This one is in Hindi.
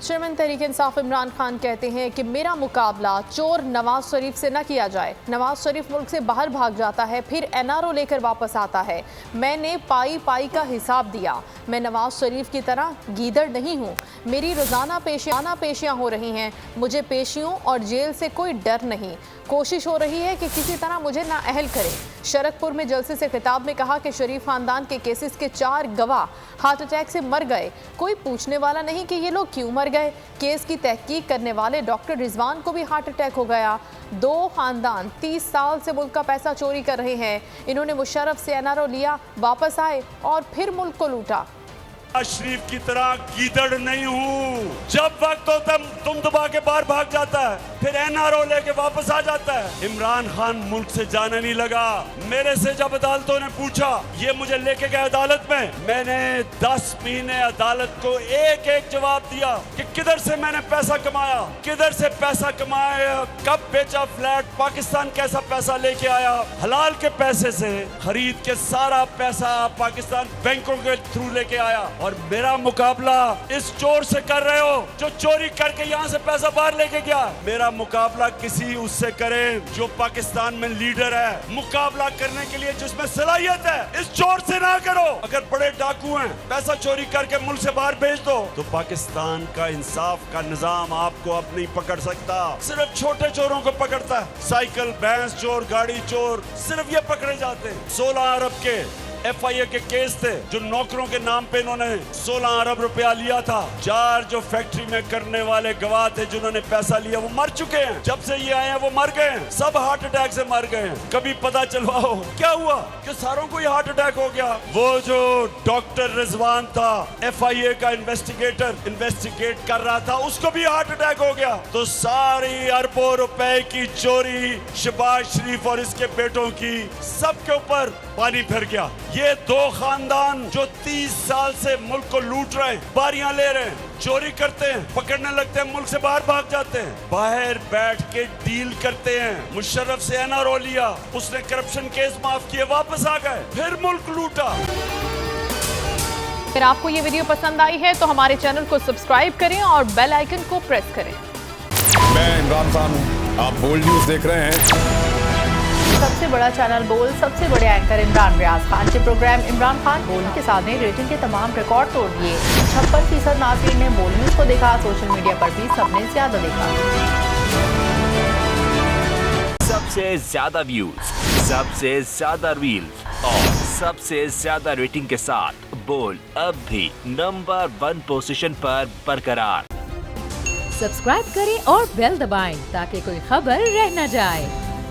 चेयरमैन तहरीक इंसाफ इमरान खान कहते हैं कि मेरा मुकाबला चोर नवाज शरीफ से न किया जाए। नवाज शरीफ मुल्क से बाहर भाग जाता है, फिर एनआरओ लेकर वापस आता है। मैंने पाई पाई का हिसाब दिया। मैं नवाज शरीफ की तरह गीदड़ नहीं हूँ। मेरी रोज़ाना पेशियाँ हो रही हैं। मुझे पेशियों और जेल से कोई डर नहीं। कोशिश हो रही है कि किसी तरह मुझे नाअहल करें। शरकपुर में जलसे से खिताब में कहा कि शरीफ खानदान के केसेस के 4 गवाह हार्ट अटैक से मर गए। कोई पूछने वाला नहीं कि ये लोग क्यों मर गए। केस की तहकीक करने वाले डॉक्टर रिजवान को भी हार्ट अटैक हो गया। 2 खानदान 30 साल से मुल्क का पैसा चोरी कर रहे हैं। इन्होंने मुशर्रफ से एनआरओ लिया, वापस आए और फिर मुल्क को लूटा। शरीफ की तरह गीदड़ नहीं हूँ। जब वक्त हो तब तुम दबा के बाहर भाग जाता है, फिर एनआरओ लेके वापस आ जाता है। इमरान खान मुल्क से जाने नहीं लगा। मेरे से जब अदालतों ने पूछा, ये मुझे लेके गए अदालत में, मैंने 10 महीने अदालत को एक एक जवाब दिया कि किधर से मैंने पैसा कमाया, किधर से पैसा कमाया, कब बेचा फ्लैट, पाकिस्तान कैसा पैसा लेके आया। हलाल के पैसे से खरीद के सारा पैसा पाकिस्तान बैंकों के थ्रू लेके आया। और मेरा मुकाबला इस चोर से कर रहे हो जो चोरी करके यहाँ से पैसा बाहर लेके गया। मेरा मुकाबला किसी उससे करे जो पाकिस्तान में लीडर है, मुकाबला करने के लिए जिसमें सलाहियत है। इस चोर से ना करो। अगर बड़े डाकू हैं, पैसा चोरी करके मुल्क से बाहर भेज दो, तो पाकिस्तान का इंसाफ का निजाम आपको अब नहीं पकड़ सकता। सिर्फ छोटे चोरों को पकड़ता है। साइकिल, भैंस चोर, गाड़ी चोर, सिर्फ ये पकड़े जाते हैं। 16 अरब के FIA के केस थे जो नौकरों के नाम पे इन्होंने 16 अरब रुपया लिया था। 4 जो फैक्ट्री में करने वाले गवाह थे जिन्होंने पैसा लिया, वो मर चुके हैं। जब से ये आए हैं वो मर गए हैं। सब हार्ट अटैक से मर गए हैं। कभी पता चलवाओ क्या हुआ कि सारों को ही हार्ट अटैक हो गया। वो जो डॉक्टर रिजवान था, FIA का इन्वेस्टिगेट कर रहा था, उसको भी हार्ट अटैक हो गया। तो सारी अरबों रुपए की चोरी शहबाज शरीफ और इसके बेटों की, सबके ऊपर पानी फिर गया। ये 2 खानदान जो 30 साल से मुल्क को लूट रहे हैं, बारियां ले रहे हैं, चोरी करते हैं, पकड़ने लगते हैं, मुल्क से बाहर भाग जाते हैं, बाहर बैठ के डील करते हैं। मुशर्रफ से एनआरओ लिया, उसने करप्शन केस माफ किए, वापस आ गए, फिर मुल्क लूटा। अगर आपको ये वीडियो पसंद आई है तो हमारे चैनल को सब्सक्राइब करें और बेल आइकन को प्रेस करें। मैं इमरान खान हूँ, आप बोल्ड न्यूज देख रहे हैं। सबसे बड़ा चैनल बोल, सबसे बड़े एंकर इमरान रियाज खान के प्रोग्राम इमरान खान बोल के साथ ने रेटिंग के तमाम रिकॉर्ड तोड़ दिए। 56% नाज़रीन ने बोल न्यूज को देखा। सोशल मीडिया पर भी सबने ज्यादा देखा। सबसे ज्यादा व्यूज, सबसे ज्यादा रील्स और सबसे ज्यादा रेटिंग के साथ बोल अब भी नंबर 1 पोजीशन पर बरकरार। सब्सक्राइब करें और बेल दबाएं ताकि कोई खबर रह न जाए।